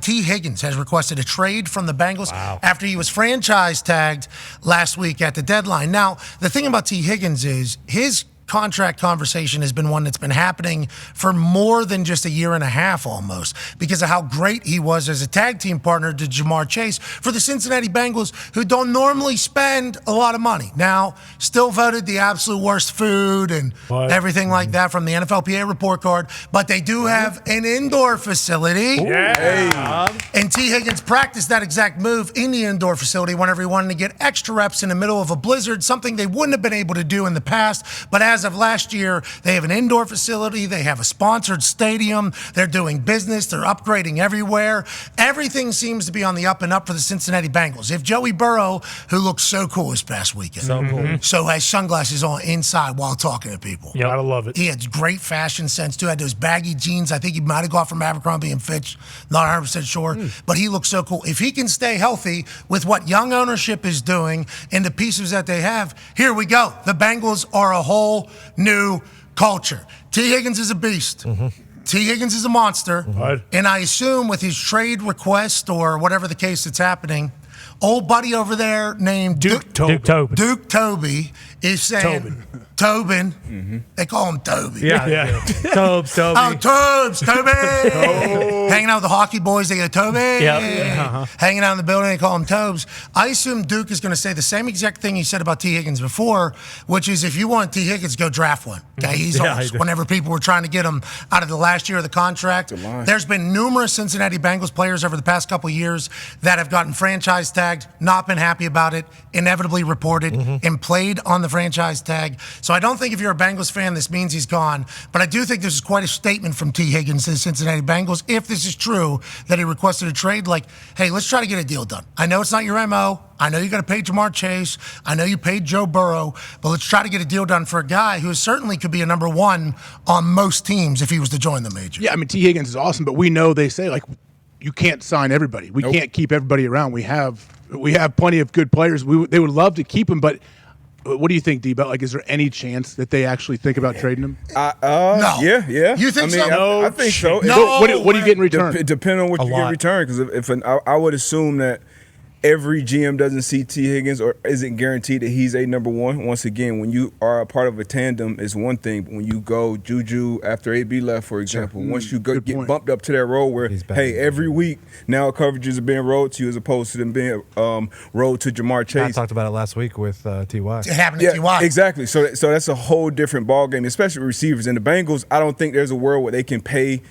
T. Higgins has requested a trade from the Bengals after he was franchise tagged last week at the deadline. Now, the thing about T. Higgins is his contract conversation has been one that's been happening for more than just a year and a half almost because of how great he was as a tag team partner to Jamar Chase for the Cincinnati Bengals, who don't normally spend a lot of money. Now, still voted the absolute worst food and everything like that from the NFLPA report card, but they do have an indoor facility. And T. Higgins practiced that exact move in the indoor facility whenever he wanted to get extra reps in the middle of a blizzard, something they wouldn't have been able to do in the past. But as of last year, they have an indoor facility. They have a sponsored stadium. They're doing business. They're upgrading everywhere. Everything seems to be on the up and up for the Cincinnati Bengals. If Joey Burrow, who looked so cool this past weekend, so has sunglasses on inside while talking to people. Yeah, I love it. He had great fashion sense, too. Had those baggy jeans. I think he might have got from Abercrombie and Fitch. Not 100% sure. But he looks so cool. If he can stay healthy with what young ownership is doing and the pieces that they have, here we go. The Bengals are a whole new culture. T. Higgins is a beast. T. Higgins is a monster. And I assume with his trade request or whatever the case that's happening, old buddy over there named Duke Toby is saying, Tobin. They call him Toby. Tobes, Toby. Oh, Tobes, Toby. Hanging out with the hockey boys, they go, Toby. Hanging out in the building, they call him Tobes. I assume Duke is going to say the same exact thing he said about T. Higgins before, which is if you want T. Higgins, go draft one. Okay, he's ours. Whenever people were trying to get him out of the last year of the contract, there's been numerous Cincinnati Bengals players over the past couple of years that have gotten franchise tagged, not been happy about it, inevitably reported, and played on the franchise tag. So I don't think if you're a Bengals fan, this means he's gone. But I do think this is quite a statement from T. Higgins to the Cincinnati Bengals, if this is true, that he requested a trade. Like, hey, let's try to get a deal done. I know it's not your MO. I know you got to pay Jamar Chase. I know you paid Joe Burrow. But let's try to get a deal done for a guy who certainly could be a number one on most teams if he was to join the major. Yeah, I mean, T. Higgins is awesome, but we know they say, like, you can't sign everybody. We can't keep everybody around. We have plenty of good players. They would love to keep him, but what do you think, D-Bet? Like, is there any chance that they actually think about trading him? No. Yeah. You think so? No. I think so. No. What do you get in return? Depending on what you get in return. Because I would assume that every GM doesn't see T. Higgins or isn't guaranteed that he's a number one. Once again, when you are a part of a tandem, it's one thing. But when you go Juju after AB left, for example, once you get bumped up to that role where, hey, every week now coverages are being rolled to you as opposed to them being rolled to Jamar Chase. I talked about it last week with T.Y. It happened to T.Y. Exactly. So that's a whole different ballgame, especially with receivers. And the Bengals, I don't think there's a world where they can pay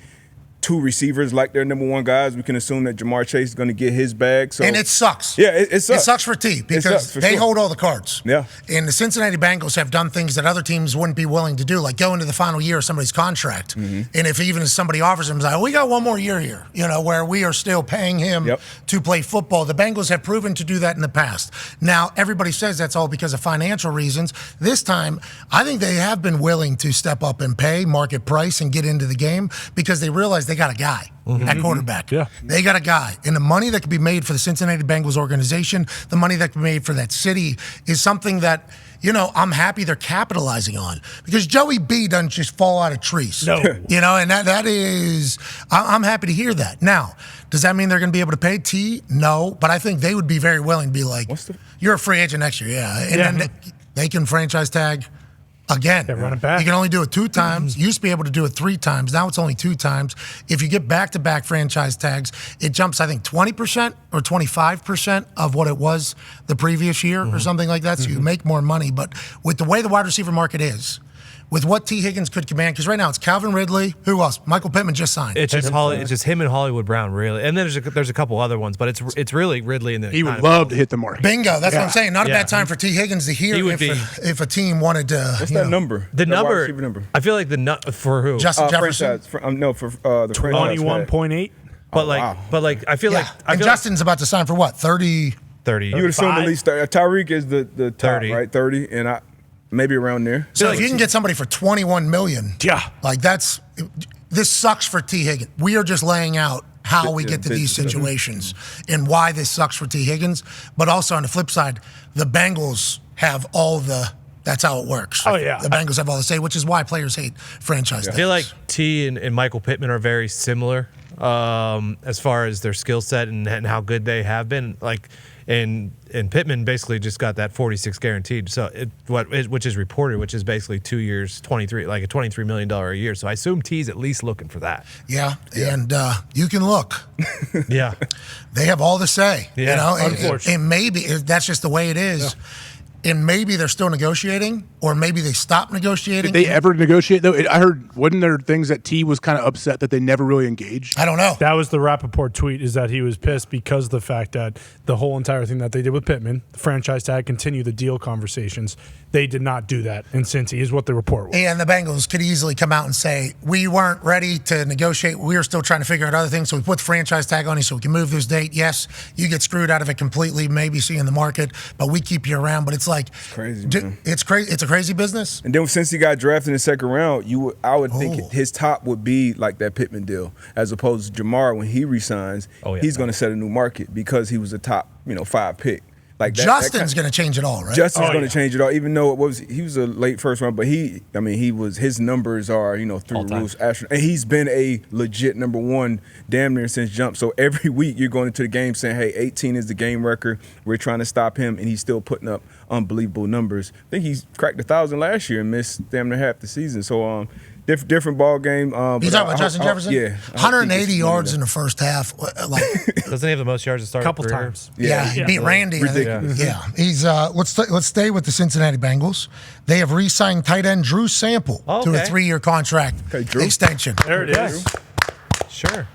two receivers like their number one guys. We can assume that Jamar Chase is going to get his bag. So. And it sucks. Yeah, it sucks. It sucks for T because they hold all the cards. Yeah. And the Cincinnati Bengals have done things that other teams wouldn't be willing to do, like go into the final year of somebody's contract. And if even somebody offers him, it's like, we got one more year here, where we are still paying him to play football. The Bengals have proven to do that in the past. Now, everybody says that's all because of financial reasons. This time, I think they have been willing to step up and pay market price and get into the game because they realize they got a guy at quarterback. They got a guy. And the money that can be made for the Cincinnati Bengals organization, the money that can be made for that city is something that, I'm happy they're capitalizing on. Because Joey B doesn't just fall out of trees. No. And that is, I'm happy to hear that. Now, does that mean they're going to be able to pay T? No. But I think they would be very willing to be like, you're a free agent next year. And then they can franchise tag again. Run it back. You can only do it 2 times. You used to be able to do it 3 times. Now it's only 2 times. If you get back-to-back franchise tags, it jumps, I think, 20% or 25% of what it was the previous year or something like that. So you make more money. But with the way the wide receiver market is, with what T. Higgins could command, because right now it's Calvin Ridley. Who else? Michael Pittman just signed. It's just him and Hollywood Brown, really. And then there's a couple other ones, but it's really Ridley and he would love to hit the market. Bingo. That's what I'm saying. Not a bad time for T. Higgins to hear if a team wanted to. What's that number? The number. I feel like for who? Justin Jefferson. For the 21.8. But I feel like Justin's about to sign for what? 30. 30. You would assume at least 30. Tyreek is the top, 30. right? 30, and maybe around there. So if you can get somebody for $21 million, this sucks for T. Higgins. We are just laying out how we get to these situations and why this sucks for T. Higgins. But also on the flip side, the Bengals have all the That's how it works. Oh, yeah. The Bengals have all to say, which is why players hate franchise tags. I feel like T and Michael Pittman are very similar as far as their skill set and how good they have been. And Pittman basically just got that 46 guaranteed. So which is reported, which is basically 2 years, 23, like a $23 million a year. So I assume T's at least looking for that. Yeah. And you can look. Yeah. They have all to say. Yeah, you know, unfortunately. and maybe that's just the way it is. Yeah. And maybe they're still negotiating, or maybe they stopped negotiating. Did they ever negotiate, though? I heard, wasn't there things that T was kind of upset that they never really engaged? I don't know. That was the Rappaport tweet, is that he was pissed because of the fact that the whole entire thing that they did with Pittman, the franchise tag, continue the deal conversations, they did not do that in Cincy, is what the report was. And the Bengals could easily come out and say, we weren't ready to negotiate. We were still trying to figure out other things. So we put the franchise tag on you so we can move this date. Yes, you get screwed out of it completely, maybe see in the market, but we keep you around. But it's like, crazy, man. It's crazy. It's a crazy business. And then since he got drafted in the second round, I would think his top would be like that Pittman deal, as opposed to Jamar when he resigns. He's going to set a new market because he was a top 5 pick. Like Justin's going to change it all, right? Justin's going to change it all, even though he was a late first round, but his numbers are through the roofs, and he's been a legit number one damn near since jump. So every week you're going into the game saying, hey, 18 is the game record. We're trying to stop him, and he's still putting up unbelievable numbers. I think he's cracked 1,000 last year and missed damn near half the season. So different ball game. You talking about Justin Jefferson? Yeah. 180 yards in the first half. Doesn't he have the most yards to start? A couple times. Yeah, he beat Randy. Ridiculous. Yeah. He's let's stay with the Cincinnati Bengals. They have re-signed tight end Drew Sample to a 3-year contract extension. There it is. Sure.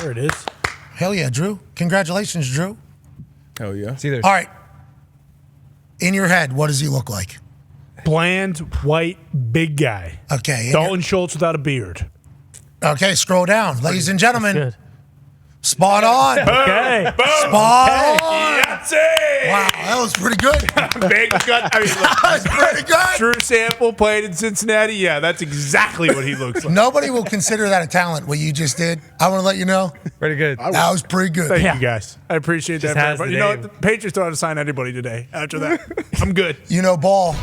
There it is. Hell yeah, Drew. Congratulations, Drew. Hell yeah. All right. In your head, what does he look like? Bland, white, big guy. Okay. Dalton Schultz without a beard. Okay, scroll down. Ladies and gentlemen, spot on. Okay. Spot on. Yahtzee! Wow, that was pretty good. Big gut. That was pretty good. Drew Sample played in Cincinnati. Yeah, that's exactly what he looks like. Nobody will consider that a talent, what you just did. I want to let you know. Pretty good. That was pretty good. Thank you, guys. I appreciate Just that. has But the you know name. what? The Patriots don't have to sign anybody today. After that, I'm good. You know ball.